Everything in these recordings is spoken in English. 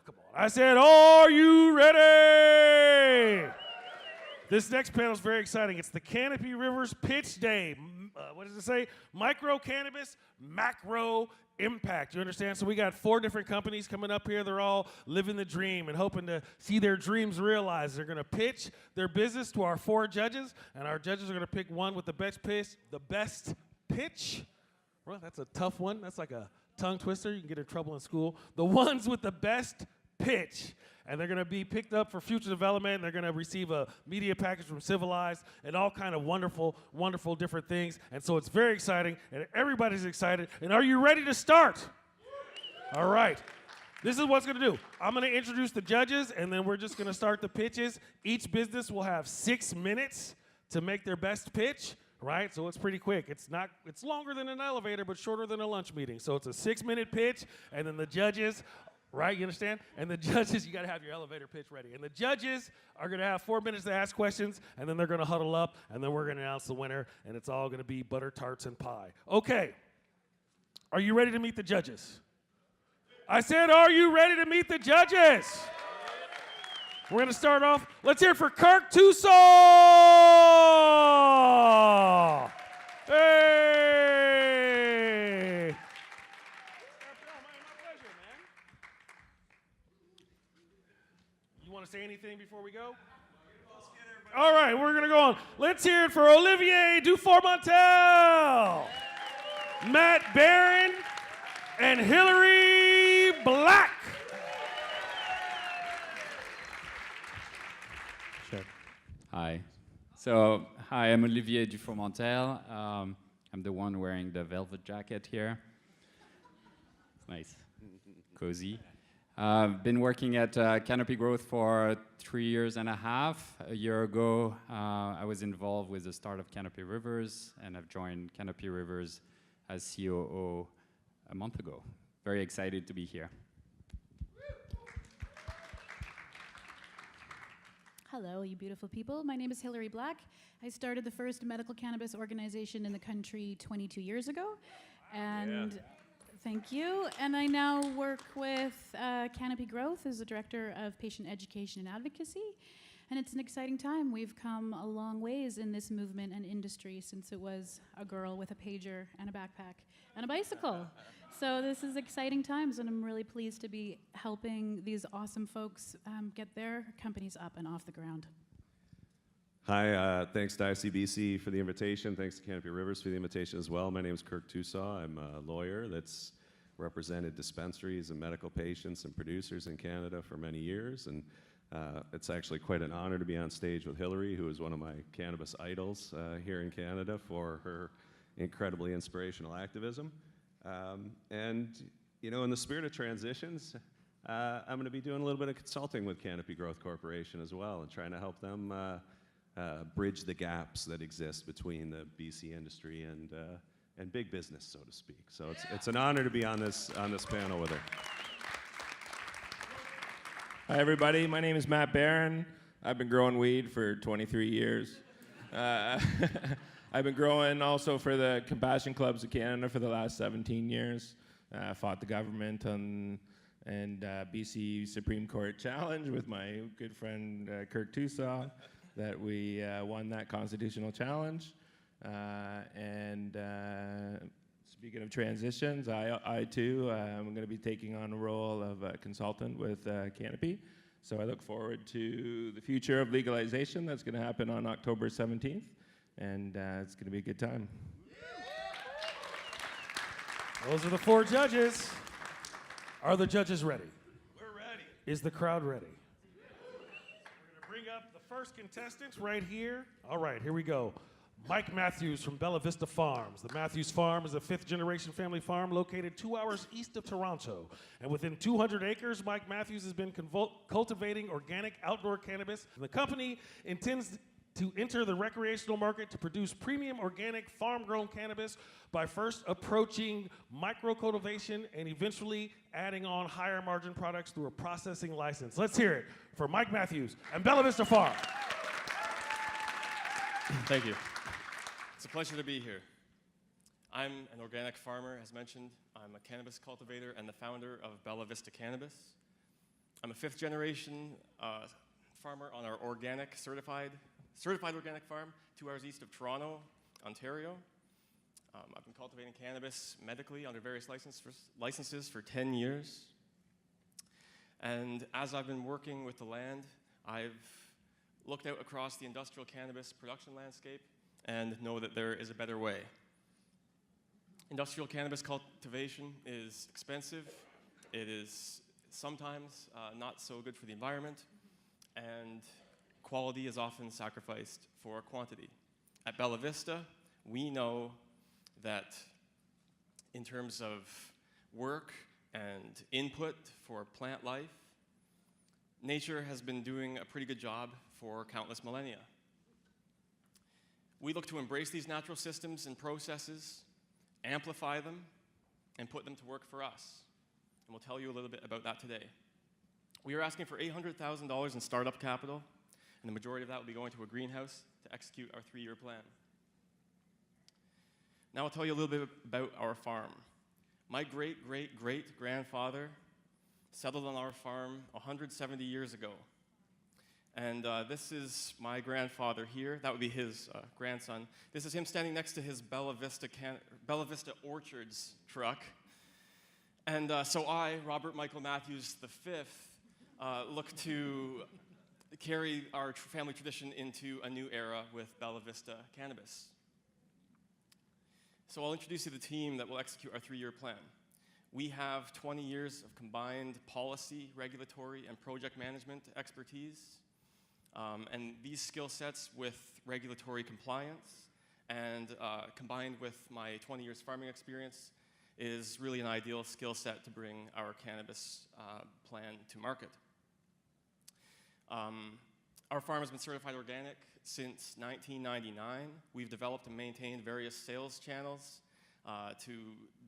Come on. I said, are you ready? This next panel is very exciting. It's the Canopy Rivers Pitch Day. What does it say? Micro cannabis, macro impact. You understand? So we got 4 different companies coming up here. They're all living the dream and hoping to see their dreams realized. They're going to pitch their business to our 4 judges, and our judges are going to pick one with the best pitch. The best pitch. Well, that's a tough one. That's like a tongue twister. You can get in trouble in school. The ones with the best pitch. And they're going to be picked up for future development. They're going to receive a media package from Civilized and all kind of wonderful, wonderful different things. And so it's very exciting, and everybody's excited. And are you ready to start? All right. This is what's going to do. I'm going to introduce the judges, and then we're just going to start the pitches. Each business will have 6 minutes to make their best pitch, right? So it's pretty quick. It's longer than an elevator, but shorter than a lunch meeting. So it's a 6-minute pitch, and then the judges, right, you understand? And the judges, you got to have your elevator pitch ready. And the judges are going to have 4 minutes to ask questions, and then they're going to huddle up, and then we're going to announce the winner, and it's all going to be butter tarts and pie. Okay. Are you ready to meet the judges? I said, are you ready to meet the judges? We're going to start off. Let's hear it for Kirk Tusaw. Hey. You want to say anything before we go? All right, we're going to go on. Let's hear it for Olivier Dufour-Montel, Matt Barron, and Hillary Black. Sure. Hi. So, hi, I'm Olivier Dufour-Montel. I'm the one wearing the velvet jacket here. It's nice. Cozy. I've been working at Canopy Growth for 3 years and a half. A year ago, I was involved with the start of Canopy Rivers, and I've joined Canopy Rivers as COO a month ago. Very excited to be here. Hello, you beautiful people. My name is Hillary Black. I started the first medical cannabis organization in the country 22 years ago. And thank you. And I now work with Canopy Growth as the Director of Patient Education and Advocacy. And it's an exciting time. We've come a long ways in this movement and industry since it was a girl with a pager and a backpack and a bicycle. So this is exciting times, and I'm really pleased to be helping these awesome folks get their companies up and off the ground. Hi, thanks to ICBC for the invitation. Thanks to Canopy Rivers for the invitation as well. My name is Kirk Tusaw. I'm a lawyer that's represented dispensaries and medical patients and producers in Canada for many years. And it's actually quite an honor to be on stage with Hillary, who is one of my cannabis idols here in Canada for her incredibly inspirational activism. And, you know, in the spirit of transitions, I'm going to be doing a little bit of consulting with Canopy Growth Corporation as well and trying to help them bridge the gaps that exist between the BC industry and big business, so to speak. So it's an honor to be on this panel with her. Hi, everybody. My name is Matt Barron. I've been growing weed for 23 years. I've been growing also for the Compassion Clubs of Canada for the last 17 years. Fought the government and BC Supreme Court challenge with my good friend Kirk Tusaw that we won that constitutional challenge. Speaking of transitions, I too am going to be taking on a role of a consultant with Canopy. So I look forward to the future of legalization that's going to happen on October 17th. And it's going to be a good time. Those are the 4 judges. Are the judges ready? We're ready. Is the crowd ready? We're going to bring up the first contestants right here. All right, here we go. Mike Matthews from Bella Vista Farms. The Matthews Farm is a 5th-generation family farm located 2 hours east of Toronto. And within 200 acres, Mike Matthews has been cultivating organic outdoor cannabis. And the company intends to enter the recreational market to produce premium organic farm-grown cannabis by first approaching micro-cultivation and eventually adding on higher-margin products through a processing license. Let's hear it for Mike Matthews and Bella Vista Farm. Thank you. It's a pleasure to be here. I'm an organic farmer, as mentioned. I'm a cannabis cultivator and the founder of Bella Vista Cannabis. I'm a fifth-generation farmer on our certified organic farm 2 hours east of Toronto, Ontario. I've been cultivating cannabis medically under various licenses for 10 years. And as I've been working with the land, I've looked out across the industrial cannabis production landscape and know that there is a better way. Industrial cannabis cultivation is expensive. It is sometimes not so good for the environment, and quality is often sacrificed for quantity. At Bella Vista, we know that in terms of work and input for plant life, nature has been doing a pretty good job for countless millennia. We look to embrace these natural systems and processes, amplify them, and put them to work for us. And we'll tell you a little bit about that today. We are asking for $800,000 in startup capital, and the majority of that will be going to a greenhouse to execute our 3-year plan. Now I'll tell you a little bit about our farm. My great-great-great-grandfather settled on our farm 170 years ago. And this is my grandfather here. That would be his grandson. This is him standing next to his Bella Vista Orchards truck. And so I, Robert Michael Matthews V, look to carry our family tradition into a new era with Bella Vista Cannabis. So I'll introduce you to the team that will execute our 3-year plan. We have 20 years of combined policy, regulatory, and project management expertise. And these skill sets with regulatory compliance and combined with my 20 years farming experience is really an ideal skill set to bring our cannabis plan to market. Our farm has been certified organic since 1999. We've developed and maintained various sales channels to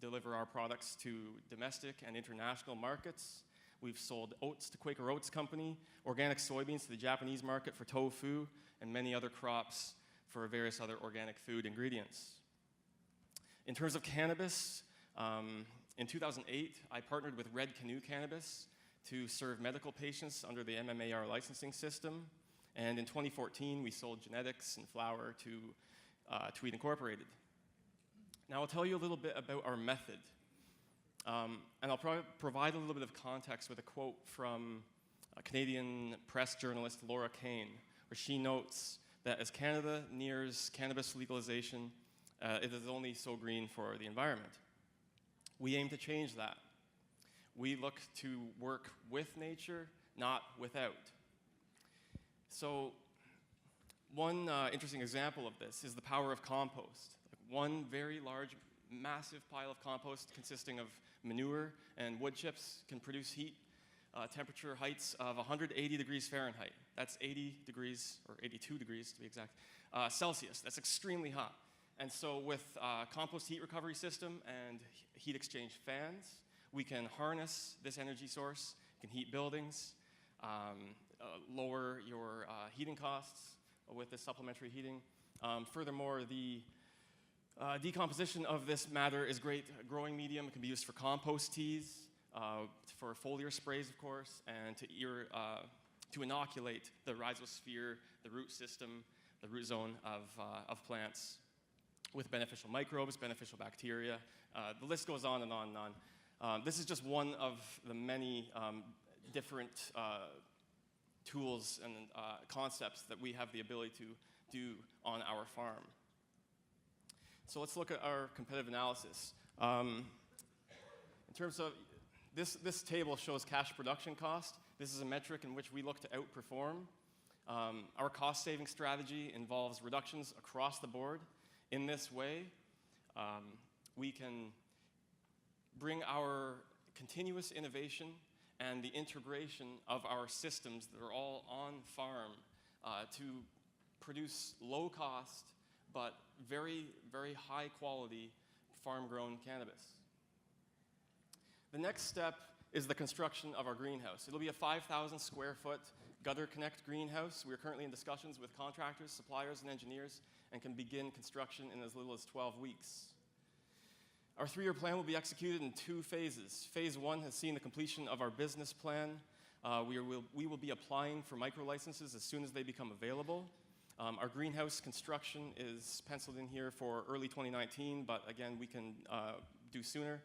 deliver our products to domestic and international markets. We've sold oats to Quaker Oats Company, organic soybeans to the Japanese market for tofu, and many other crops for various other organic food ingredients. In terms of cannabis, in 2008, I partnered with Red Canoe Cannabis to serve medical patients under the MMAR licensing system. And in 2014, we sold genetics and flower to Tweed Incorporated. Now I'll tell you a little bit about our method. And I'll provide a little bit of context with a quote from a Canadian press journalist, Laura Kane, where she notes that as Canada nears cannabis legalization, it is only so green for the environment. We aim to change that. We look to work with nature, not without. So one interesting example of this is the power of compost. One very large, massive pile of compost consisting of manure and wood chips can produce heat, temperature heights of 180 degrees Fahrenheit. That's 80 degrees, or 82 degrees to be exact, Celsius. That's extremely hot. And so with compost heat recovery system and heat exchange fans, we can harness this energy source, can heat buildings, lower your heating costs with this supplementary heating. Furthermore, the decomposition of this matter is great growing medium. It can be used for compost teas, for foliar sprays, of course, and to inoculate the rhizosphere, the root system, the root zone of plants with beneficial microbes, beneficial bacteria. The list goes on and on and on. This is just one of the many different tools and concepts that we have the ability to do on our farm. So let's look at our competitive analysis. In terms of, this table shows cash production cost. This is a metric in which we look to outperform. Our cost saving strategy involves reductions across the board. In this way, we can bring our continuous innovation and the integration of our systems that are all on farm to produce low cost but very, very high quality farm-grown cannabis. The next step is the construction of our greenhouse. It'll be a 5,000 square foot gutter connect greenhouse. We are currently in discussions with contractors, suppliers, and engineers and can begin construction in as little as 12 weeks. Our 3-year plan will be executed in 2 phases. Phase 1 has seen the completion of our business plan, We will be applying for micro licenses as soon as they become available. Our greenhouse construction is penciled in here for early 2019, but again, we can do sooner.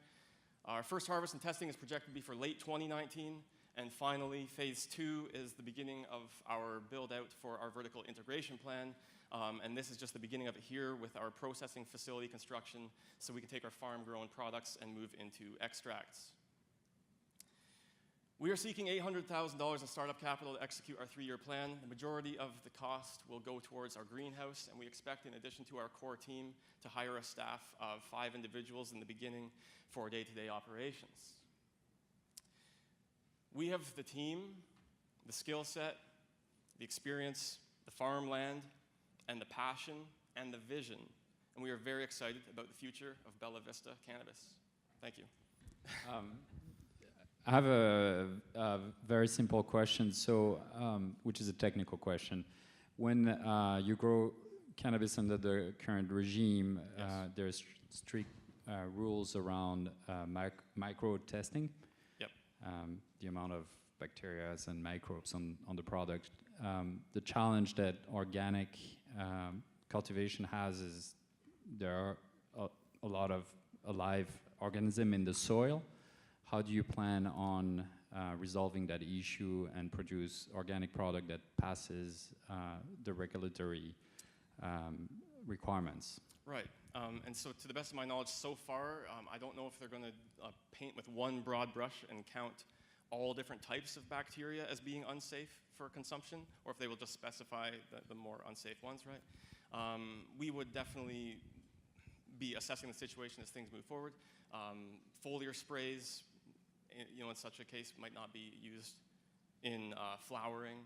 Our first harvest and testing is projected to be for late 2019. And finally, phase 2 is the beginning of our build out for our vertical integration plan. And this is just the beginning of it here with our processing facility construction, so we can take our farm-grown products and move into extracts. We are seeking $800,000 in startup capital to execute our 3-year plan. The majority of the cost will go towards our greenhouse, and we expect, in addition to our core team, to hire a staff of 5 individuals in the beginning for day-to-day operations. We have the team, the skill set, the experience, the farmland, and the passion, and the vision, and we are very excited about the future of Bella Vista Cannabis. Thank you. I have a very simple question, so which is a technical question. When you grow cannabis under the current regime, Yes. there's strict rules around micro testing. Yep. The amount of bacteria and microbes on the product. The challenge that organic cultivation has is there are a lot of alive organisms in the soil. How do you plan on resolving that issue and produce organic product that passes the regulatory requirements? Right, and so to the best of my knowledge so far, I don't know if they're going to paint with one broad brush and count all different types of bacteria as being unsafe for consumption, or if they will just specify the more unsafe ones, right? We would definitely be assessing the situation as things move forward. Foliar sprays, in such a case, might not be used in flowering,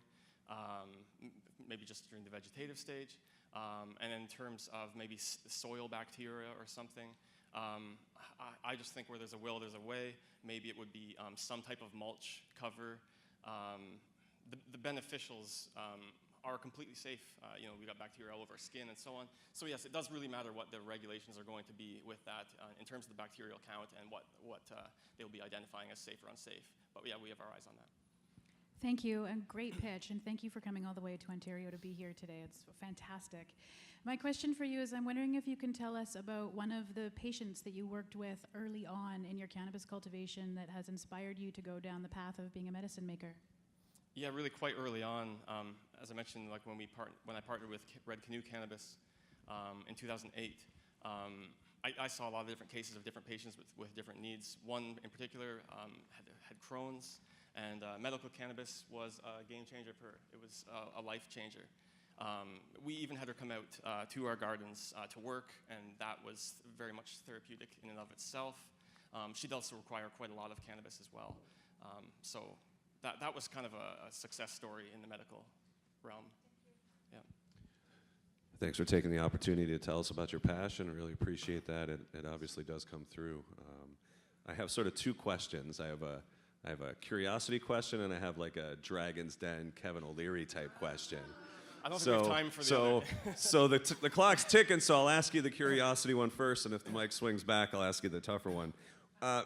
maybe just during the vegetative stage. And in terms of maybe soil bacteria or something, I just think where there's a will, there's a way. Maybe it would be some type of mulch cover. The beneficials are completely safe. We've got bacteria all over our skin and so on. So yes, it does really matter what the regulations are going to be with that in terms of the bacterial count and what they will be identifying as safe or unsafe. But yeah, we have our eyes on that. Thank you, and great pitch, and thank you for coming all the way to Ontario to be here today. It's fantastic. My question for you is, I'm wondering if you can tell us about one of the patients that you worked with early on in your cannabis cultivation that has inspired you to go down the path of being a medicine maker. Yeah, really quite early on. As I mentioned, like when I partnered with Red Canoe Cannabis in 2008, I saw a lot of different cases of different patients with different needs. One in particular had Crohn's, and medical cannabis was a game changer for her. It was a life changer. We even had her come out to our gardens to work, and that was very much therapeutic in and of itself. She'd also require quite a lot of cannabis as well. So that was kind of a success story in the medical realm. Yeah. Thanks for taking the opportunity to tell us about your passion. I really appreciate that. It obviously does come through. I have sort of 2 questions. I have a curiosity question, and I have like a Dragon's Den, Kevin O'Leary type question. I don't think we have time for the other. So the clock's ticking, so I'll ask you the curiosity one first, and if the mic swings back, I'll ask you the tougher one.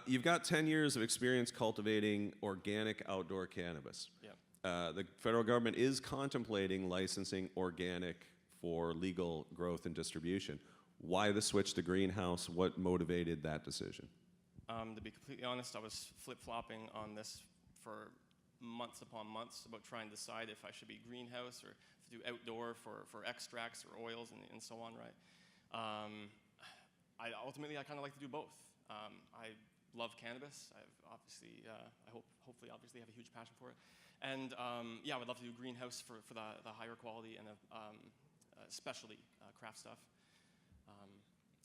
You've got 10 years of experience cultivating organic outdoor cannabis. Yeah. The federal government is contemplating licensing organic for legal growth and distribution. Why the switch to greenhouse? What motivated that decision? To be completely honest, I was flip-flopping on this for months upon months about trying to decide if I should be greenhouse or to do outdoor for extracts or oils and so on, right? Ultimately, I kind of like to do both. I love cannabis. Hopefully have a huge passion for it. And yeah, I would love to do greenhouse for the higher quality and specialty craft stuff.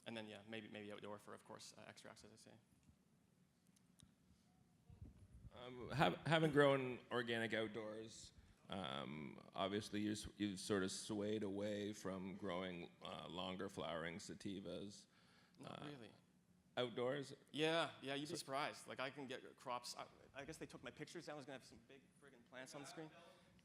And then yeah, maybe outdoor for, of course, extracts, as I say. Having grown organic outdoors, obviously you've sort of swayed away from growing longer flowering sativas. Not really. Outdoors? Yeah, you'd be surprised. Like I can get crops. I guess they took my pictures down. I was gonna have some big friggin' plants on the screen.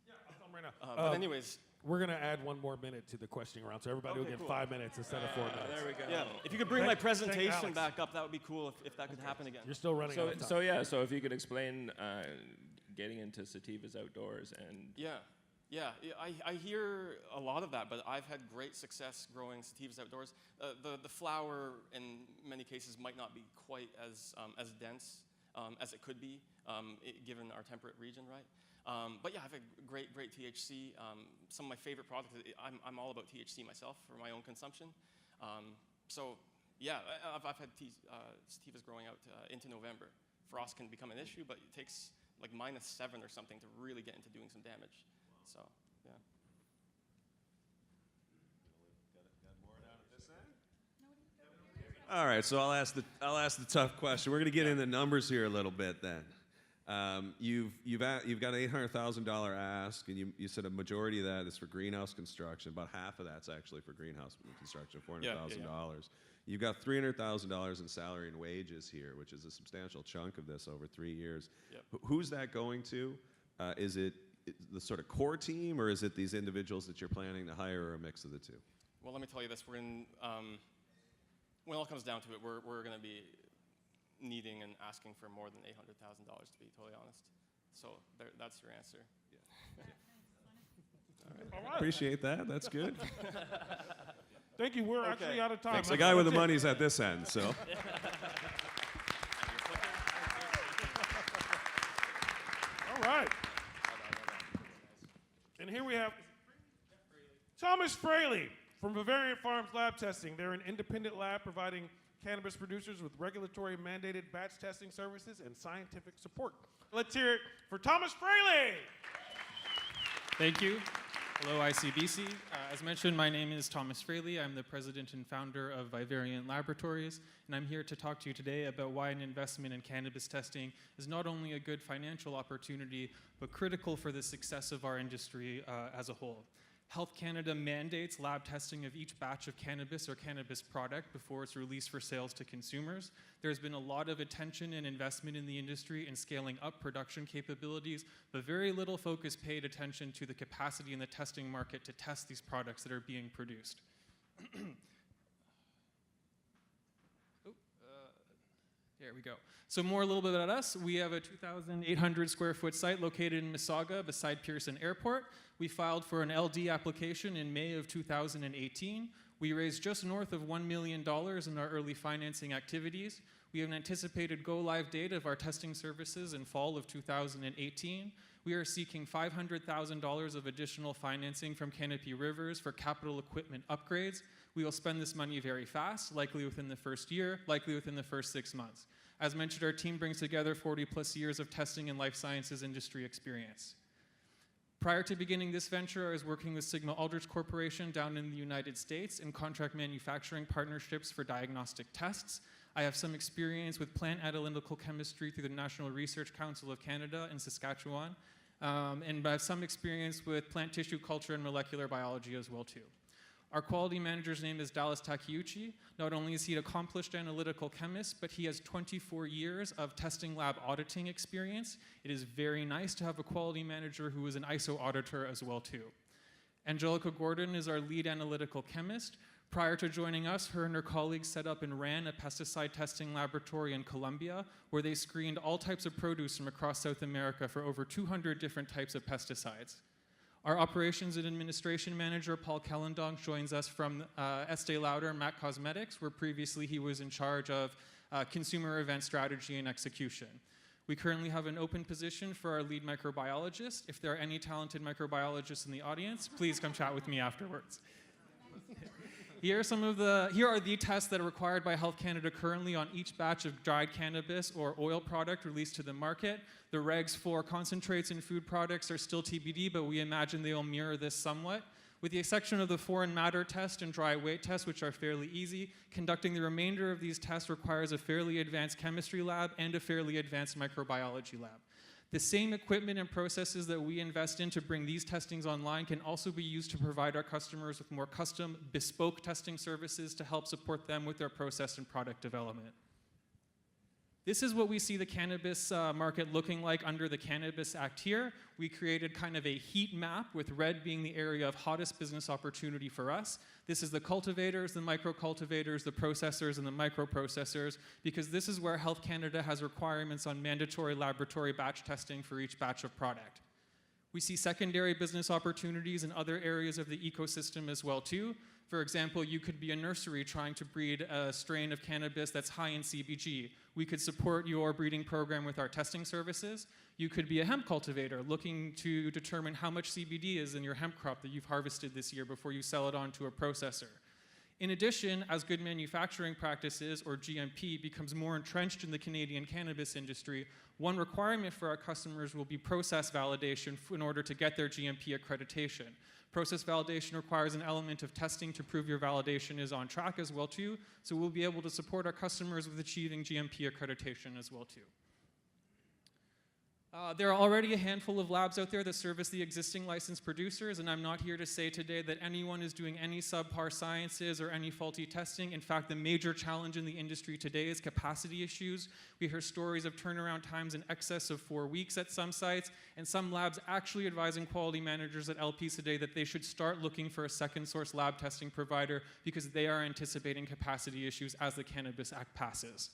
Yeah, I'll tell them right now. But anyways, We're going to add 1 more minute to the questioning round, so everybody will Okay, get cool. 5 minutes instead of 4 minutes. There we go. yeah. If you could bring my Thank presentation Alex. back up, that would be cool. If that could happen again. You're still running out of time. So if you could explain getting into sativas outdoors and I hear a lot of that, but I've had great success growing sativas outdoors. The flower, in many cases, might not be quite as dense as it could be, given our temperate region, right? But yeah, I've had great THC. Some of my favorite products, I'm all about THC myself for my own consumption. So yeah, I've had sativas growing out into November. Frost can become an issue, but it takes like -7 or something to really get into doing some damage. So, yeah. All right, so I'll ask the tough question. We're going to get into numbers here a little bit then. You've got an $800,000 ask, and you said a majority of that is for greenhouse construction. About half of that's actually for greenhouse construction, $400,000. You've got $300,000 in salary and wages here, which is a substantial chunk of this over 3 years. Yep. Who's that going to? Is it the sort of core team, or is it these individuals that you're planning to hire, or a mix of the two? Well, let me tell you this: we're in. When it all comes down to it, we're going to be needing and asking for more than $800,000, to be totally honest. So that's your answer. All right. Appreciate that. That's good. Thank you. We're actually out of time. The guy with the money's at this end, so. All right. And here we have Thomas Fraley from Bavarian Farms Lab Testing. They're an independent lab providing cannabis producers with regulatory mandated batch testing services and scientific support. Let's hear it for Thomas Fraley. Thank you. Hello, ICBC. As mentioned, my name is Thomas Fraley. I'm the president and founder of Vivariant Laboratories, and I'm here to talk to you today about why an investment in cannabis testing is not only a good financial opportunity, but critical for the success of our industry as a whole. Health Canada mandates lab testing of each batch of cannabis or cannabis product before it's released for sales to consumers. There's been a lot of attention and investment in the industry in scaling up production capabilities, but very little focus paid attention to the capacity in the testing market to test these products that are being produced. There we go. So a little bit about us. We have a 2,800 square foot site located in Mississauga beside Pearson Airport. We filed for an LD application in May of 2018. We raised just north of $1 million in our early financing activities. We have an anticipated go-live date of our testing services in fall of 2018. We are seeking $500,000 of additional financing from Canopy Rivers for capital equipment upgrades. We will spend this money very fast, likely within the first year, likely within the first 6 months. As mentioned, our team brings together 40+ years of testing and life sciences industry experience. Prior to beginning this venture, I was working with Sigma Aldrich Corporation down in the United States in contract manufacturing partnerships for diagnostic tests. I have some experience with plant analytical chemistry through the National Research Council of Canada in Saskatchewan, and I have some experience with plant tissue culture and molecular biology as well too. Our quality manager's name is Dallas Takeuchi. Not only is he an accomplished analytical chemist, but he has 24 years of testing lab auditing experience. It is very nice to have a quality manager who is an ISO auditor as well too. Angelica Gordon is our lead analytical chemist. Prior to joining us, her and her colleagues set up and ran a pesticide testing laboratory in Colombia, where they screened all types of produce from across South America for over 200 different types of pesticides. Our operations and administration manager, Paul Kellendonk, joins us from Estee Lauder MAC Cosmetics, where previously he was in charge of consumer event strategy and execution. We currently have an open position for our lead microbiologist. If there are any talented microbiologists in the audience, please come chat with me afterwards. Here are the tests that are required by Health Canada currently on each batch of dried cannabis or oil product released to the market. The regs for concentrates and food products are still TBD, but we imagine they will mirror this somewhat. With the exception of the foreign matter test and dry weight test, which are fairly easy, conducting the remainder of these tests requires a fairly advanced chemistry lab and a fairly advanced microbiology lab. The same equipment and processes that we invest in to bring these testings online can also be used to provide our customers with more custom, bespoke testing services to help support them with their process and product development. This is what we see the cannabis market looking like under the Cannabis Act here. We created kind of a heat map, with red being the area of hottest business opportunity for us. This is the cultivators, the micro-cultivators, the processors, and the microprocessors, because this is where Health Canada has requirements on mandatory laboratory batch testing for each batch of product. We see secondary business opportunities in other areas of the ecosystem as well too. For example, you could be a nursery trying to breed a strain of cannabis that's high in CBG. We could support your breeding program with our testing services. You could be a hemp cultivator looking to determine how much CBD is in your hemp crop that you've harvested this year before you sell it on to a processor. In addition, as good manufacturing practices, or GMP, becomes more entrenched in the Canadian cannabis industry, one requirement for our customers will be process validation in order to get their GMP accreditation. Process validation requires an element of testing to prove your validation is on track as well too, so we'll be able to support our customers with achieving GMP accreditation as well too. There are already a handful of labs out there that service the existing licensed producers, and I'm not here to say today that anyone is doing any subpar sciences or any faulty testing. In fact, the major challenge in the industry today is capacity issues. We hear stories of turnaround times in excess of 4 weeks at some sites, and some labs actually advising quality managers at LPs today that they should start looking for a second source lab testing provider because they are anticipating capacity issues as the Cannabis Act passes.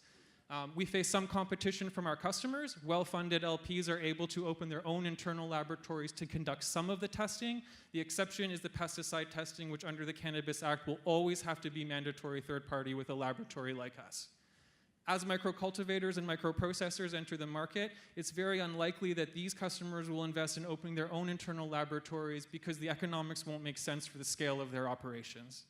We face some competition from our customers. Well-funded LPs are able to open their own internal laboratories to conduct some of the testing. The exception is the pesticide testing, which under the Cannabis Act will always have to be mandatory third-party with a laboratory like us. As micro-cultivators and microprocessors enter the market, it's very unlikely that these customers will invest in opening their own internal laboratories because the economics won't make sense for the scale of their operations.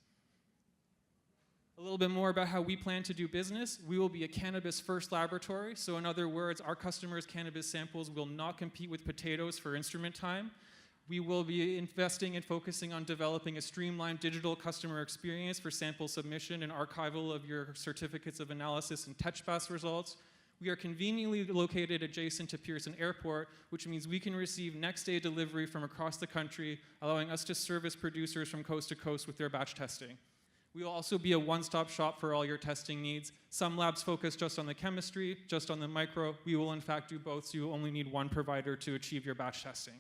A little bit more about how we plan to do business. We will be a cannabis-first laboratory. So in other words, our customers' cannabis samples will not compete with potatoes for instrument time. We will be investing and focusing on developing a streamlined digital customer experience for sample submission and archival of your certificates of analysis and TouchPass results. We are conveniently located adjacent to Pearson Airport, which means we can receive next-day delivery from across the country, allowing us to service producers from coast to coast with their batch testing. We will also be a one-stop shop for all your testing needs. Some labs focus just on the chemistry, just on the micro. We will in fact do both, so you only need one provider to achieve your batch testing.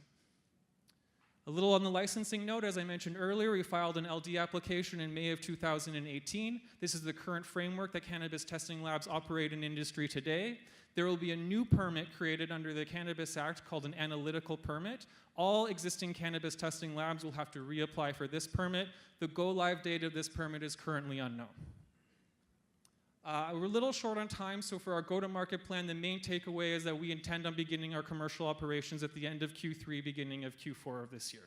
A little on the licensing note, as I mentioned earlier, we filed an LD application in May of 2018. This is the current framework that cannabis testing labs operate in industry today. There will be a new permit created under the Cannabis Act called an analytical permit. All existing cannabis testing labs will have to reapply for this permit. The go-live date of this permit is currently unknown. We're a little short on time, so for our go-to-market plan, the main takeaway is that we intend on beginning our commercial operations at the end of Q3, beginning of Q4 of this year.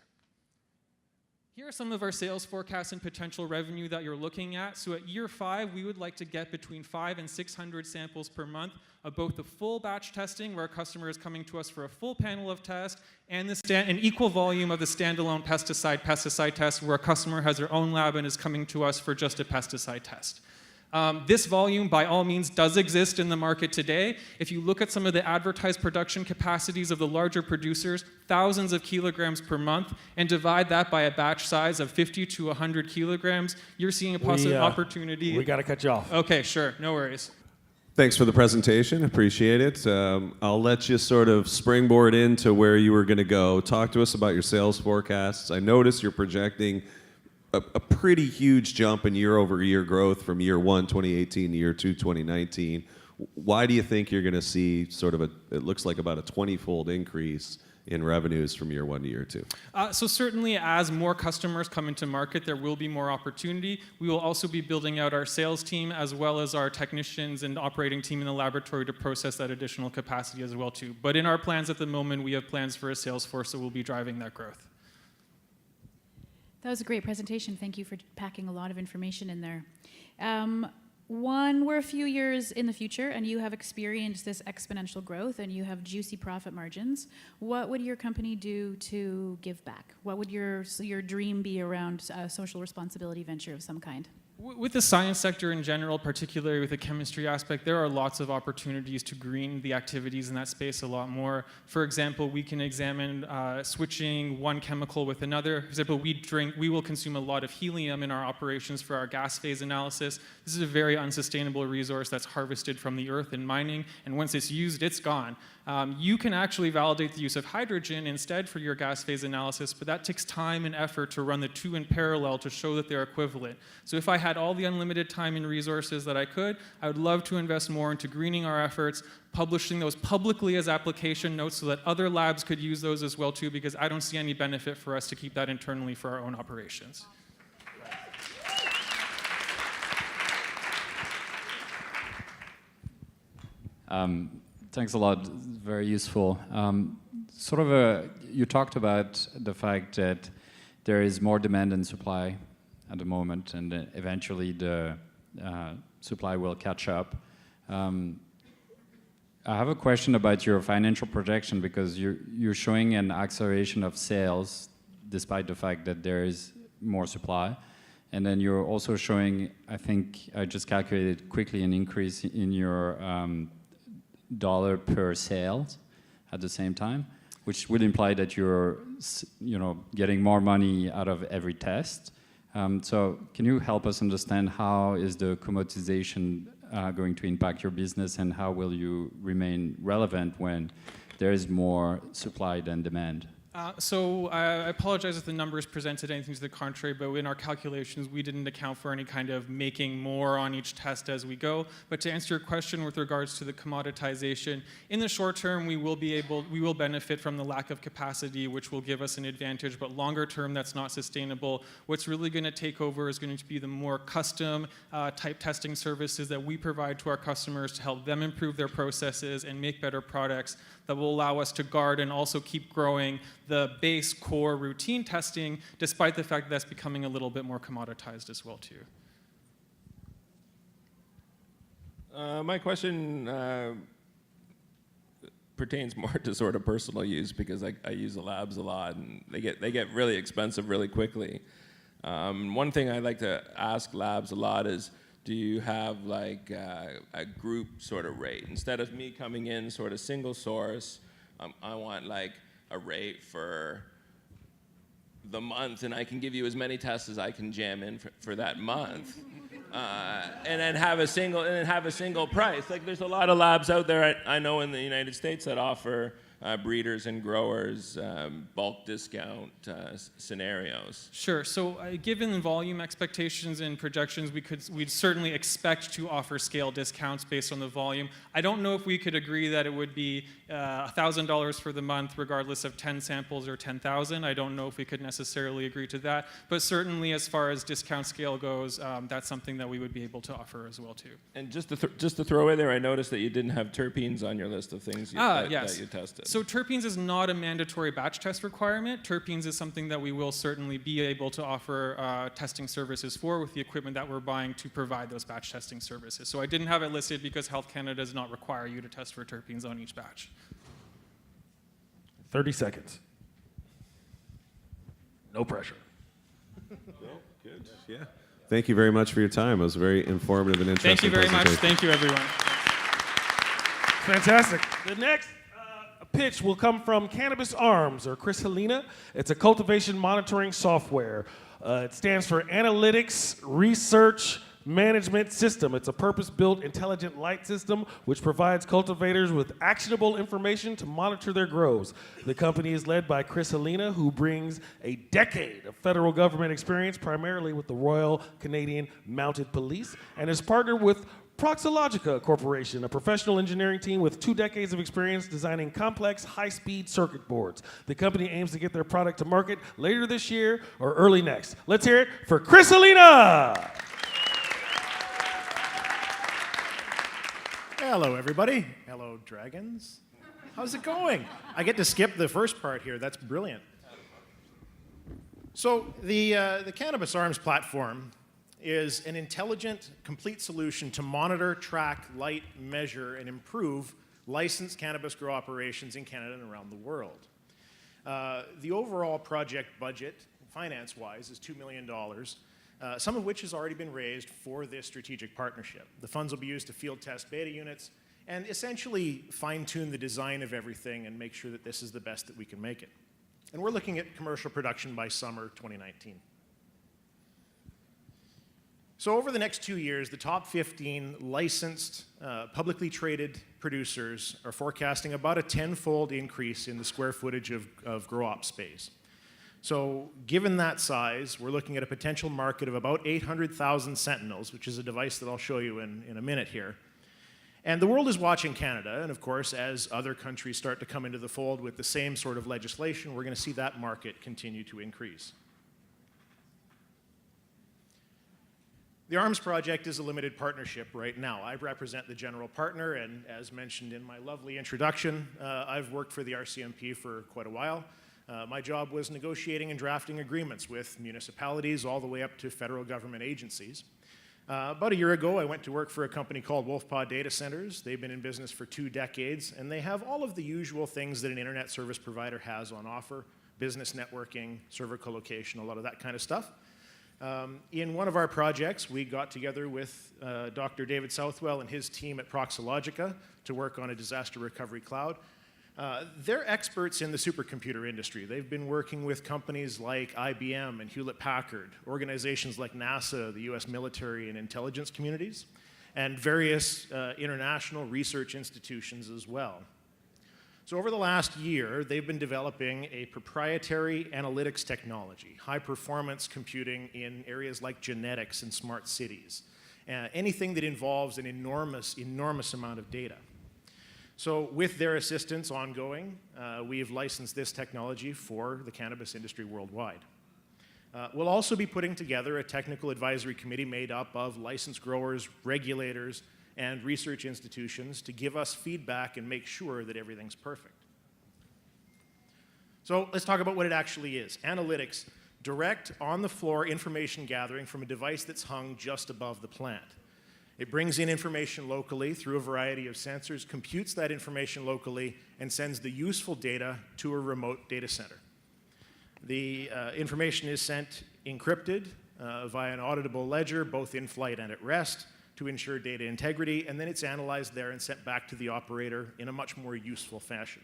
Here are some of our sales forecasts and potential revenue that you're looking at. So at year 5, we would like to get between 500 and 600 samples per month of both the full batch testing, where a customer is coming to us for a full panel of tests, and an equal volume of the standalone pesticide test, where a customer has their own lab and is coming to us for just a pesticide test. This volume, by all means, does exist in the market today. If you look at some of the advertised production capacities of the larger producers, thousands of kilograms per month, and divide that by a batch size of 50 to 100 kilograms, you're seeing a possible opportunity. We got to cut you off. Okay, sure, no worries. Thanks for the presentation. Appreciate it. I'll let you sort of springboard into where you were going to go. Talk to us about your sales forecasts. I noticed you're projecting a pretty huge jump in year-over-year growth from year 1, 2018, to year 2, 2019. Why do you think you're going to see sort of it looks like about a 20-fold increase in revenues from year 1 to year 2? So certainly as more customers come into market, there will be more opportunity. We will also be building out our sales team as well as our technicians and operating team in the laboratory to process that additional capacity as well too. But in our plans at the moment, we have plans for a sales force that will be driving that growth. That was a great presentation. Thank you for packing a lot of information in there. We're a few years in the future, and you have experienced this exponential growth, and you have juicy profit margins. What would your company do to give back? What would your dream be around a social responsibility venture of some kind? With the science sector in general, particularly with the chemistry aspect, there are lots of opportunities to green the activities in that space a lot more. For example, we can examine switching one chemical with another. For example, we will consume a lot of helium in our operations for our gas phase analysis. This is a very unsustainable resource that's harvested from the earth in mining, and once it's used, it's gone. You can actually validate the use of hydrogen instead for your gas phase analysis, but that takes time and effort to run the two in parallel to show that they're equivalent. So if I had all the unlimited time and resources that I could, I would love to invest more into greening our efforts, publishing those publicly as application notes so that other labs could use those as well too, because I don't see any benefit for us to keep that internally for our own operations. Thanks a lot. Very useful. You talked about the fact that there is more demand than supply at the moment, and eventually the supply will catch up. I have a question about your financial projection, because you're showing an acceleration of sales despite the fact that there is more supply. And then you're also showing, I think I just calculated quickly, an increase in your dollar per sales at the same time, which would imply that you're getting more money out of every test. So can you help us understand how is the commoditization going to impact your business, and how will you remain relevant when there is more supply than demand? So I apologize if the numbers presented anything to the contrary, but in our calculations, we didn't account for any kind of making more on each test as we go. But to answer your question with regards to the commoditization, in the short term, we will benefit from the lack of capacity, which will give us an advantage. But longer term, that's not sustainable. What's really going to take over is going to be the more custom type testing services that we provide to our customers to help them improve their processes and make better products that will allow us to guard and also keep growing the base core routine testing, despite the fact that that's becoming a little bit more commoditized as well too. My question pertains more to sort of personal use, because I use the labs a lot, and they get really expensive really quickly. One thing I like to ask labs a lot is, do you have like a group sort of rate? Instead of me coming in sort of single source, I want like a rate for the month, and I can give you as many tests as I can jam in for that month, and then have a single price. Like, there's a lot of labs out there I know in the United States that offer breeders and growers bulk discount scenarios. Sure. So given volume expectations and projections, we'd certainly expect to offer scale discounts based on the volume. I don't know if we could agree that it would be $1,000 for the month regardless of 10 samples or 10,000. I don't know if we could necessarily agree to that. But certainly as far as discount scale goes, that's something that we would be able to offer as well too. And just to throw in there, I noticed that you didn't have terpenes on your list of things that you tested. So terpenes is not a mandatory batch test requirement. Terpenes is something that we will certainly be able to offer testing services for with the equipment that we're buying to provide those batch testing services. So I didn't have it listed because Health Canada does not require you to test for terpenes on each batch. 30 seconds. No pressure. Good. Yeah. Thank you very much for your time. It was very informative and interesting. Thank you very much. Thank you, everyone. Fantastic. The next pitch will come from Cannabis Arms, or Chris Helena. It's a cultivation monitoring software. It stands for Analytics Research Management System. It's a purpose-built intelligent light system which provides cultivators with actionable information to monitor their grows. The company is led by Chris Helena, who brings a decade of federal government experience, primarily with the Royal Canadian Mounted Police, and is partnered with Proxologica Corporation, a professional engineering team with 2 decades of experience designing complex, high-speed circuit boards. The company aims to get their product to market later this year or early next. Let's hear it for Chris Helena! Hello, everybody. Hello, dragons. How's it going? I get to skip the first part here. That's brilliant. So the Cannabis Arms platform is an intelligent, complete solution to monitor, track, light, measure, and improve licensed cannabis grow operations in Canada and around the world. The overall project budget, finance-wise, is $2 million. some of which has already been raised for this strategic partnership. The funds will be used to field test beta units and essentially fine-tune the design of everything and make sure that this is the best that we can make it. And we're looking at commercial production by summer 2019. So over the next 2 years, the top 15 licensed, publicly traded producers are forecasting about a 10-fold increase in the square footage of grow-op space. So given that size, we're looking at a potential market of about 800,000 Sentinels, which is a device that I'll show you in a minute here. And the world is watching Canada, and of course, as other countries start to come into the fold with the same sort of legislation, we're going to see that market continue to increase. The ARMS project is a limited partnership right now. I represent the general partner, and as mentioned in my lovely introduction, I've worked for the RCMP for quite a while. My job was negotiating and drafting agreements with municipalities all the way up to federal government agencies. About a year ago, I went to work for a company called Wolfpaw Data Centers. They've been in business for 2 decades, and they have all of the usual things that an internet service provider has on offer: business networking, server colocation, a lot of that kind of stuff. In one of our projects, we got together with Dr. David Southwell and his team at Proxologica to work on a disaster recovery cloud. They're experts in the supercomputer industry. They've been working with companies like IBM and Hewlett-Packard, organizations like NASA, the US military and intelligence communities, and various international research institutions as well. So over the last year, they've been developing a proprietary analytics technology, high-performance computing in areas like genetics and smart cities, anything that involves an enormous amount of data. So with their assistance ongoing, we have licensed this technology for the cannabis industry worldwide. We'll also be putting together a technical advisory committee made up of licensed growers, regulators, and research institutions to give us feedback and make sure that everything's perfect. So let's talk about what it actually is. Analytics, direct on-the-floor information gathering from a device that's hung just above the plant. It brings in information locally through a variety of sensors, computes that information locally, and sends the useful data to a remote data center. The information is sent encrypted via an auditable ledger, both in flight and at rest, to ensure data integrity, and then it's analyzed there and sent back to the operator in a much more useful fashion.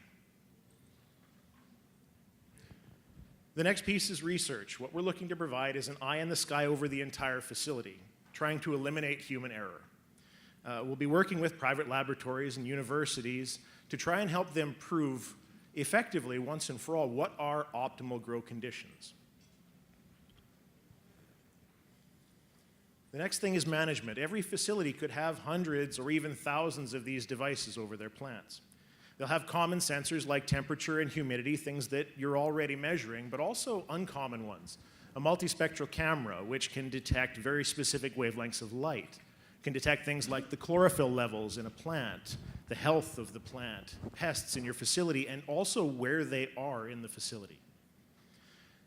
The next piece is research. What we're looking to provide is an eye in the sky over the entire facility, trying to eliminate human error. We'll be working with private laboratories and universities to try and help them prove effectively, once and for all, what are optimal grow conditions. The next thing is management. Every facility could have hundreds or even thousands of these devices over their plants. They'll have common sensors like temperature and humidity, things that you're already measuring, but also uncommon ones. A multispectral camera, which can detect very specific wavelengths of light, can detect things like the chlorophyll levels in a plant, the health of the plant, pests in your facility, and also where they are in the facility.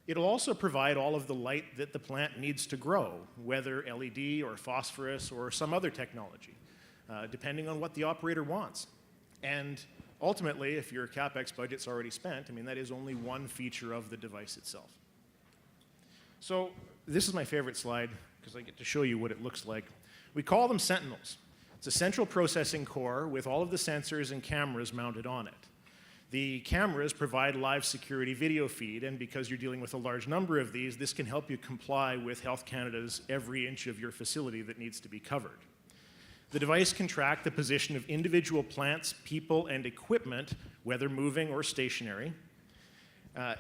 It'll also provide all of the light that the plant needs to grow, whether LED or phosphorus or some other technology, depending on what the operator wants. And ultimately, if your CapEx budget's already spent, I mean, that is only one feature of the device itself. So this is my favorite slide because I get to show you what it looks like. We call them Sentinels. It's a central processing core with all of the sensors and cameras mounted on it. The cameras provide live security video feed, and because you're dealing with a large number of these, this can help you comply with Health Canada's every inch of your facility that needs to be covered. The device can track the position of individual plants, people, and equipment, whether moving or stationary.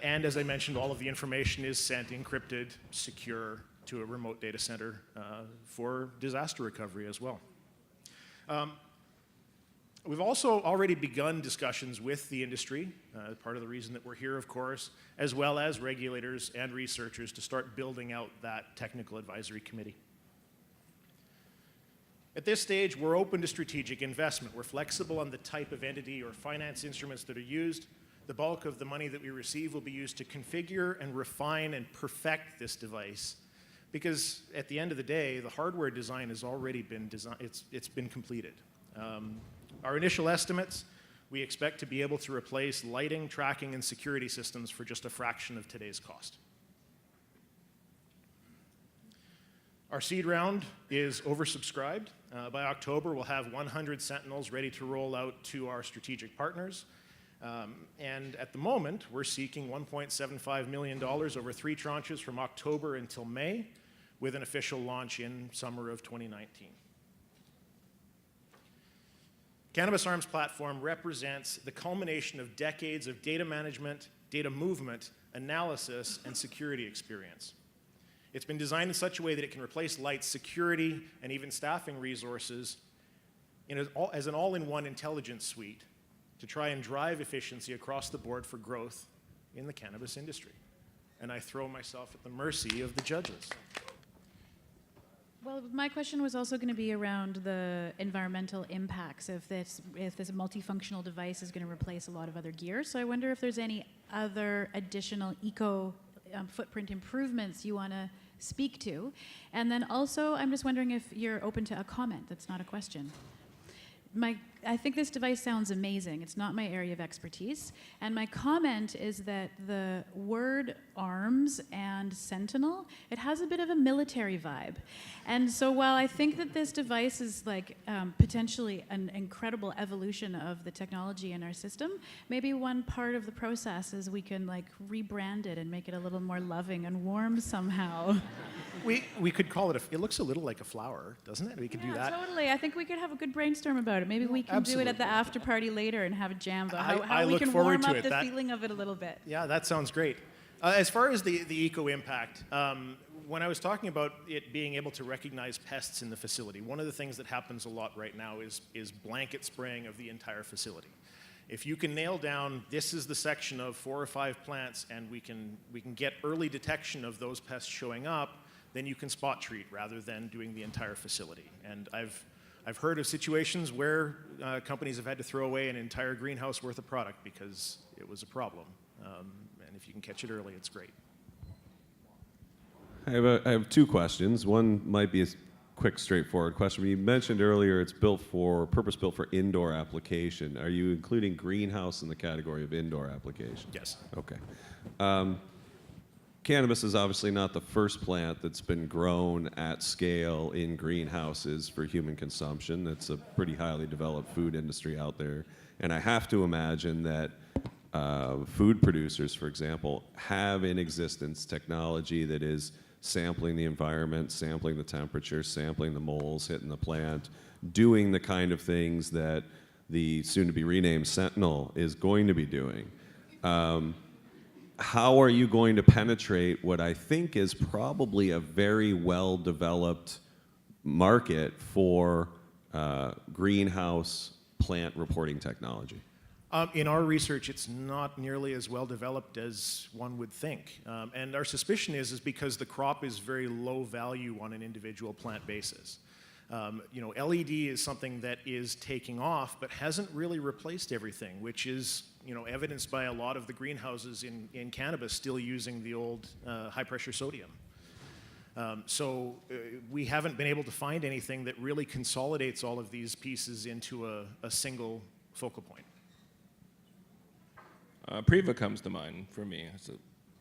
And as I mentioned, all of the information is sent encrypted, secure, to a remote data center for disaster recovery as well. We've also already begun discussions with the industry, part of the reason that we're here, of course, as well as regulators and researchers to start building out that technical advisory committee. At this stage, we're open to strategic investment. We're flexible on the type of entity or finance instruments that are used. The bulk of the money that we receive will be used to configure and refine and perfect this device, because at the end of the day, the hardware design has already been designed, it's been completed. Our initial estimates, we expect to be able to replace lighting, tracking, and security systems for just a fraction of today's cost. Our seed round is oversubscribed. By October, we'll have 100 Sentinels ready to roll out to our strategic partners. And at the moment, we're seeking $1.75 million over 3 tranches from October until May, with an official launch in summer of 2019. Cannabis Arms platform represents the culmination of decades of data management, data movement, analysis, and security experience. It's been designed in such a way that it can replace Light's security and even staffing resources as an all-in-one intelligence suite to try and drive efficiency across the board for growth in the cannabis industry. And I throw myself at the mercy of the judges. Well, my question was also going to be around the environmental impacts if this multifunctional device is going to replace a lot of other gear. So I wonder if there's any other additional eco footprint improvements you want to speak to. And then also, I'm just wondering if you're open to a comment that's not a question. I think this device sounds amazing. It's not my area of expertise. And my comment is that the word arms and sentinel, it has a bit of a military vibe. And so while I think that this device is like potentially an incredible evolution of the technology in our system, maybe one part of the process is we can like rebrand it and make it a little more loving and warm somehow. We could call it, it looks a little like a flower, doesn't it? We could do that. Totally. I think we could have a good brainstorm about it. Maybe we can do it at the after party later and have a jam about how we look can forward warm to up it. the feeling of it a little bit. Yeah, that sounds great. As far as the eco impact, when I was talking about it being able to recognize pests in the facility, one of the things that happens a lot right now is blanket spraying of the entire facility. If you can nail down, this is the section of 4 or 5 plants, and we can get early detection of those pests showing up, then you can spot treat rather than doing the entire facility. And I've heard of situations where companies have had to throw away an entire greenhouse worth of product because it was a problem. And if you can catch it early, it's great. I have 2 questions. One might be a quick, straightforward question. You mentioned earlier it's purpose-built for indoor application. Are you including greenhouse in the category of indoor application? Yes. Okay. Cannabis is obviously not the first plant that's been grown at scale in greenhouses for human consumption. It's a pretty highly developed food industry out there. And I have to imagine that food producers, for example, have in existence technology that is sampling the environment, sampling the temperature, sampling the moles hitting the plant, doing the kind of things that the soon-to-be renamed Sentinel is going to be doing. How are you going to penetrate what I think is probably a very well-developed market for greenhouse plant reporting technology? In our research, it's not nearly as well developed as one would think. And our suspicion is because the crop is very low value on an individual plant basis. LED is something that is taking off, but hasn't really replaced everything, which is evidenced by a lot of the greenhouses in cannabis still using the old high-pressure sodium. So we haven't been able to find anything that really consolidates all of these pieces into a single focal point. Priva comes to mind for me. It's a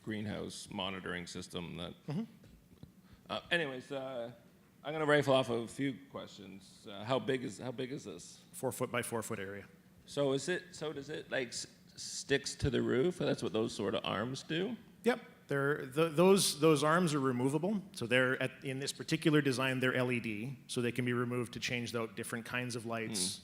greenhouse monitoring system that. Anyways, I'm going to rifle off a few questions. How big is this? 4 foot by 4 foot area. So does it like sticks to the roof? That's what those sort of arms do? Yep. Those arms are removable. So in this particular design, they're LED, so they can be removed to change out different kinds of lights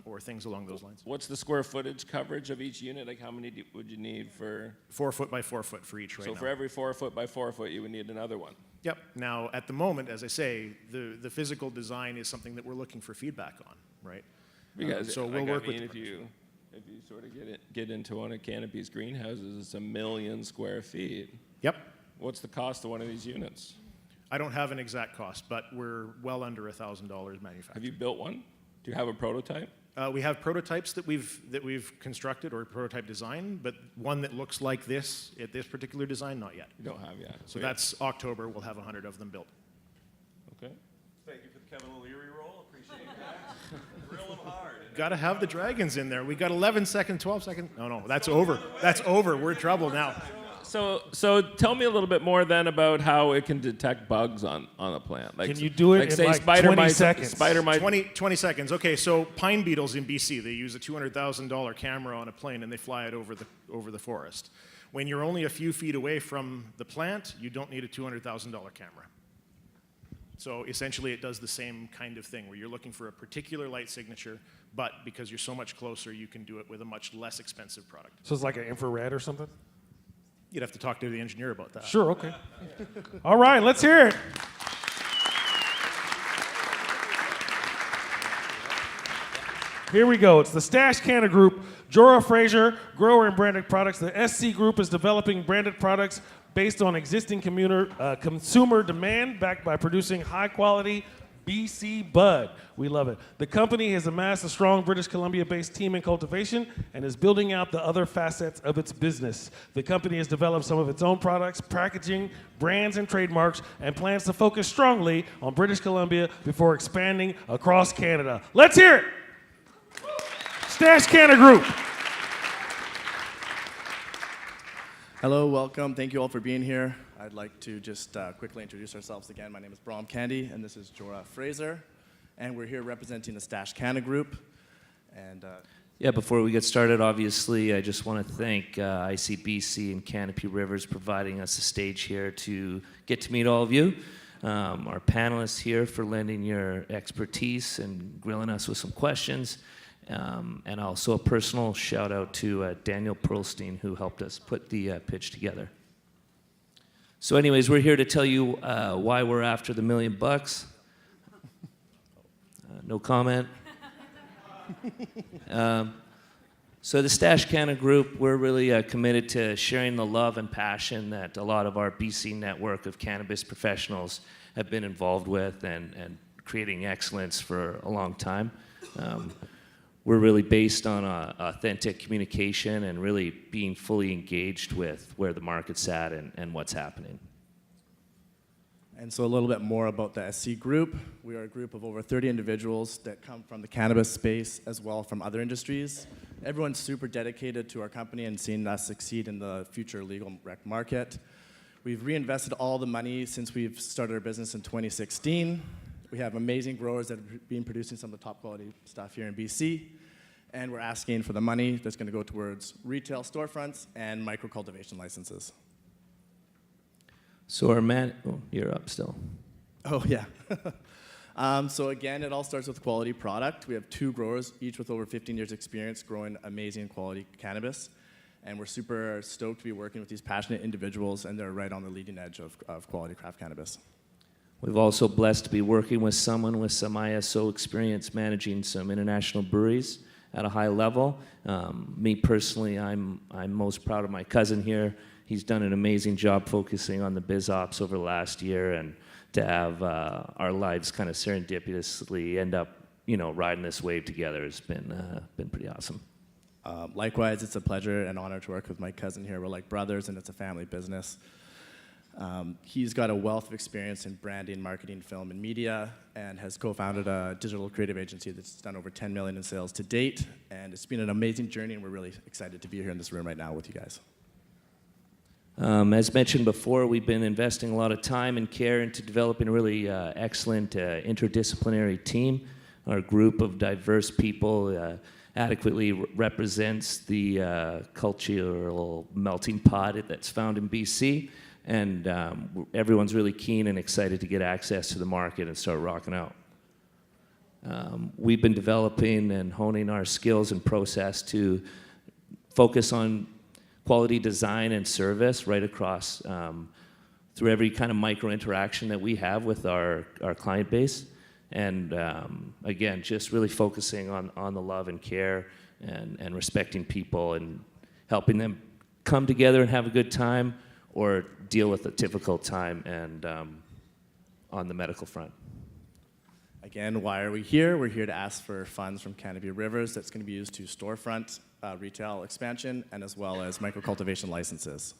or things along those lines. What's the square footage coverage of each unit? Like how many would you need for? 4 foot by 4 foot for each right now. So for every 4 foot by 4 foot, you would need another one. Yep. Now, at the moment, as I say, the physical design is something that we're looking for feedback on, right? Because so we'll work with. If you sort of get into one of Canopy's greenhouses, it's 1 million square feet. Yep. What's the cost of one of these units? I don't have an exact cost, but we're well under $1,000 manufactured. Have you built one? Do you have a prototype? We have prototypes that we've constructed or prototype design, but one that looks like this at this particular design, not yet. You don't have yet. So that's October. We'll have 100 of them built. Okay. Thank you for the Kevin O'Leary roll. Appreciate that. Drill them hard. Got to have the dragons in there. We got 11 seconds, 12 seconds. No, that's over. That's over. We're in trouble now. So tell me a little bit more then about how it can detect bugs on a plant. Like, Can you do it in say like spider 20 mites, seconds? Spider mites. 20 seconds. Okay, so pine beetles in BC, they use a $200,000 camera on a plane and they fly it over the forest. When you're only a few feet away from the plant, you don't need a $200,000 camera. So essentially it does the same kind of thing where you're looking for a particular light signature, but because you're so much closer, you can do it with a much less expensive product. So it's like an infrared or something? You'd have to talk to the engineer about that. Sure, okay. All right, let's hear it. Here we go. It's the Stash Canna Group, Jorah Fraser, grower and branded products. The SC Group is developing branded products based on existing consumer demand, backed by producing high-quality BC bud. We love it. The company has amassed a strong British Columbia-based team in cultivation and is building out the other facets of its business. The company has developed some of its own products, packaging, brands, and trademarks, and plans to focus strongly on British Columbia before expanding across Canada. Let's hear it! Stash Canna Group. Hello, welcome. Thank you all for being here. I'd like to just quickly introduce ourselves again. My name is Brom Candy, and this is Jorah Fraser. And we're here representing the Stash Canna Group. And yeah, before we get started, obviously, I just want to thank ICBC and Canopy Rivers providing us a stage here to get to meet all of you. Our panelists here for lending your expertise and grilling us with some questions. And also a personal shout out to Daniel Perlstein, who helped us put the pitch together. So anyways, we're here to tell you why we're after the $1 million. No comment. So the Stash Canna Group, we're really committed to sharing the love and passion that a lot of our BC network of cannabis professionals have been involved with and creating excellence for a long time. We're really based on authentic communication and really being fully engaged with where the market's at and what's happening. And so a little bit more about the SC Group. We are a group of over 30 individuals that come from the cannabis space as well from other industries. Everyone's super dedicated to our company and seeing us succeed in the future legal rec market. We've reinvested all the money since we've started our business in 2016. We have amazing growers that have been producing some of the top quality stuff here in BC. And we're asking for the money that's going to go towards retail storefronts and micro cultivation licenses. So our man, oh, you're up still. Oh, yeah. So again, it all starts with quality product. We have 2 growers, each with over 15 years experience growing amazing quality cannabis. And we're super stoked to be working with these passionate individuals, and they're right on the leading edge of quality craft cannabis. We've also blessed to be working with someone with some ISO experience managing some international breweries at a high level. Me personally, I'm most proud of my cousin here. He's done an amazing job focusing on the biz ops over the last year, and to have our lives kind of serendipitously end up, riding this wave together has been pretty awesome. Likewise, it's a pleasure and honor to work with my cousin here. We're like brothers, and it's a family business. He's got a wealth of experience in branding, marketing, film, and media, and has co-founded a digital creative agency that's done over 10 million in sales to date. And it's been an amazing journey, and we're really excited to be here in this room right now with you guys. As mentioned before, we've been investing a lot of time and care into developing a really excellent interdisciplinary team. Our group of diverse people adequately represents the cultural melting pot that's found in BC. And everyone's really keen and excited to get access to the market and start rocking out. We've been developing and honing our skills and process to focus on quality design and service right across through every kind of micro interaction that we have with our client base. And again, just really focusing on the love and care and respecting people and helping them come together and have a good time or deal with a difficult time and on the medical front. Again, why are we here? We're here to ask for funds from Canopy Rivers that's going to be used to storefront retail expansion and as well as micro-cultivation licenses.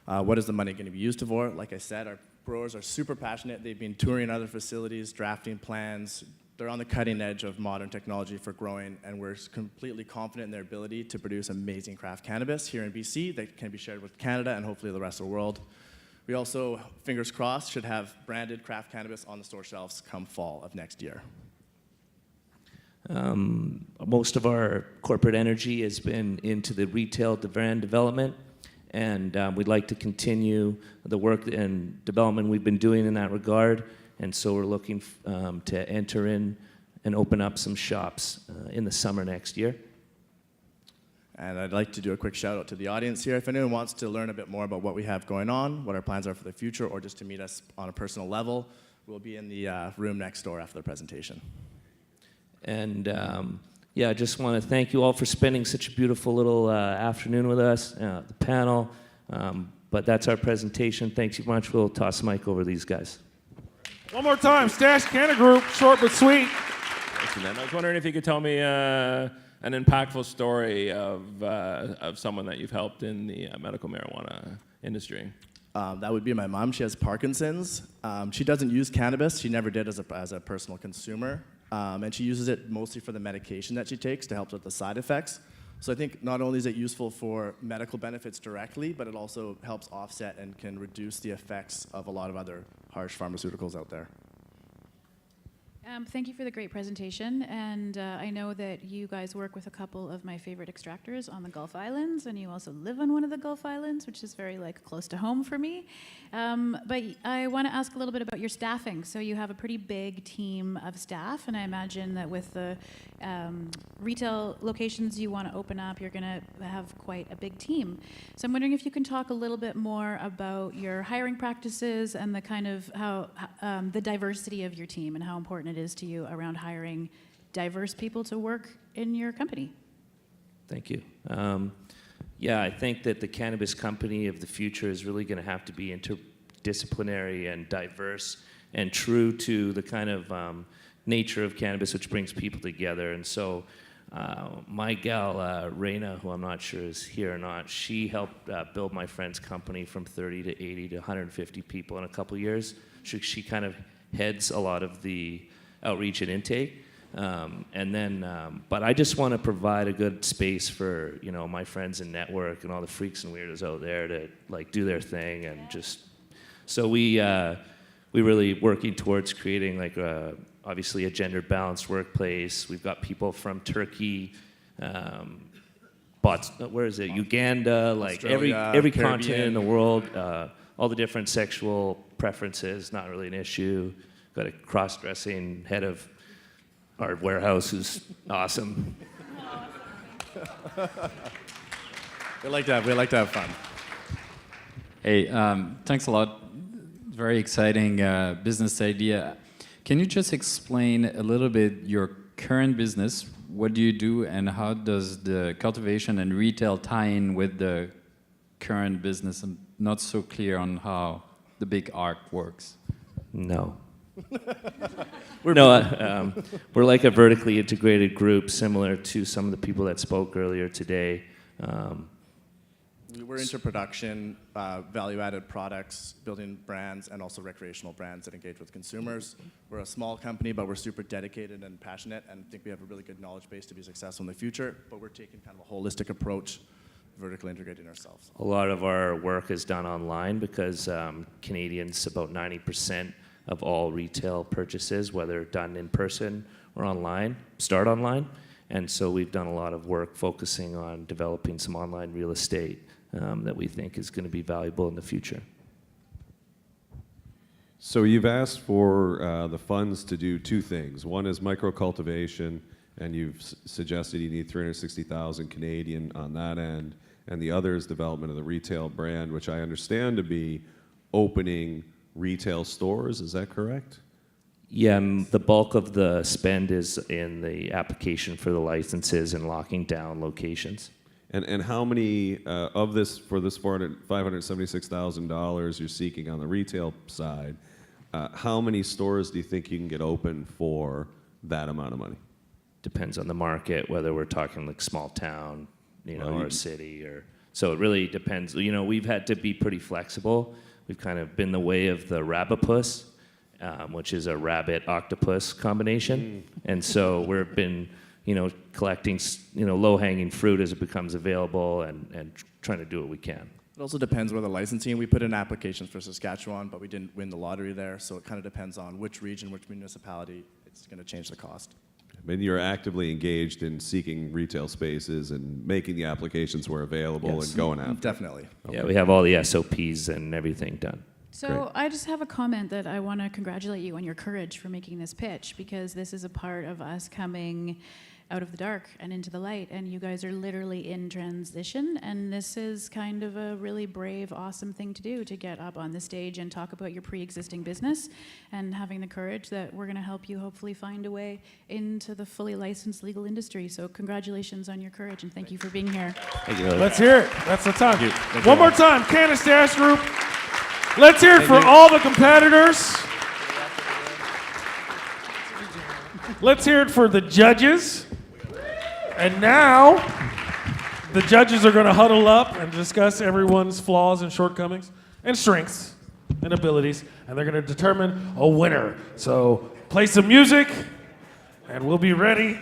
What is the money going to be used for? Like I said, our growers are super passionate. They've been touring other facilities, drafting plans, they're on the cutting edge of modern technology for growing, and we're completely confident in their ability to produce amazing craft cannabis here in BC that can be shared with Canada and hopefully the rest of the world. We also, fingers crossed, should have branded craft cannabis on the store shelves come fall of next year. Most of our corporate energy has been into the retail brand development, and we'd like to continue the work and development we've been doing in that regard. And so we're looking to enter in and open up some shops in the summer next year. And I'd like to do a quick shout out to the audience here. If anyone wants to learn a bit more about what we have going on, what our plans are for the future, or just to meet us on a personal level, we'll be in the room next door after the presentation. And yeah, I just want to thank you all for spending such a beautiful little afternoon with us, the panel. But that's our presentation. Thanks so much. We'll toss the mic over to these guys. One more time, Stash Canna Group, short but sweet. Excellent. I was wondering if you could tell me an impactful story of someone that you've helped in the medical marijuana industry. That would be my mom. She has Parkinson's. She doesn't use cannabis. She never did as a personal consumer. And she uses it mostly for the medication that she takes to help with the side effects. So I think not only is it useful for medical benefits directly, but it also helps offset and can reduce the effects of a lot of other harsh pharmaceuticals out there. Thank you for the great presentation, and I know that you guys work with a couple of my favorite extractors on the Gulf Islands, and you also live on one of the Gulf Islands, which is very close to home for me. But I want to ask a little bit about your staffing. So you have a pretty big team of staff, and I imagine that with the retail locations you want to open up, you're going to have quite a big team. So I'm wondering if you can talk a little bit more about your hiring practices and the kind of how the diversity of your team and how important it is to you around hiring diverse people to work in your company. Thank you. Yeah, I think that the cannabis company of the future is really going to have to be interdisciplinary and diverse and true to the kind of nature of cannabis, which brings people together. And so my gal, Raina, who I'm not sure is here or not, she helped build my friend's company from 30 to 80 to 150 people in a couple years. She kind of heads a lot of the outreach and intake. But I just want to provide a good space for, my friends and network and all the freaks and weirdos out there to do their thing, and just, so we really working towards creating obviously a gender balanced workplace. We've got people from Turkey, where is it? Uganda, Australia, every Caribbean. continent in the world, all the different sexual preferences, not really an issue. Got a cross-dressing head of our warehouse who's awesome. We like to have fun. Hey, thanks a lot. Very exciting business idea. Can you just explain a little bit your current business? What do you do, and how does the cultivation and retail tie in with the current business? I'm not so clear on how the big arc works. No. We're like a vertically integrated group, similar to some of the people that spoke earlier today. We're into production, value-added products, building brands, and also recreational brands that engage with consumers. We're a small company, but we're super dedicated and passionate, and think we have a really good knowledge base to be successful in the future. But we're taking kind of a holistic approach, vertically integrating ourselves. A lot of our work is done online because Canadians, about 90% of all retail purchases, whether done in person or online, start online. And so we've done a lot of work focusing on developing some online real estate that we think is going to be valuable in the future. So you've asked for the funds to do two things. One is micro-cultivation, and you've suggested you need 360,000 Canadian on that end. And the other is development of the retail brand, which I understand to be opening retail stores. Is that correct? Yeah, the bulk of the spend is in the application for the licenses and locking down locations. And how many of this, for this $576,000 you're seeking on the retail side, how many stores do you think you can get open for that amount of money? Depends on the market, whether we're talking small town, or a city, or so it really depends. We've had to be pretty flexible. We've kind of been the way of the rabbit puss, which is a rabbit octopus combination. And so we've been, collecting, low-hanging fruit as it becomes available and trying to do what we can. It also depends where the licensing. We put in applications for Saskatchewan, but we didn't win the lottery there, so it kind of depends on which region, which municipality. It's going to change the cost. I mean, you're actively engaged in seeking retail spaces and making the applications where available Yes, and going after. definitely. Yeah, we have all the SOPs and everything done. So Great. I just have a comment that I want to congratulate you on your courage for making this pitch, because this is a part of us coming out of the dark and into the light, and you guys are literally in transition, and this is kind of a really brave, awesome thing to do, to get up on the stage and talk about your pre-existing business, and having the courage that we're going to help you hopefully find a way into the fully licensed legal industry. So congratulations on your courage, and thank you for being here. Thank you. Let's hear it. That's the time. Thank One you. more time, Cannabis Group. Let's hear it for all the competitors. Let's hear it for the judges. And now, the judges are going to huddle up and discuss everyone's flaws and shortcomings and strengths and abilities, and they're going to determine a winner. So play some music, and we'll be ready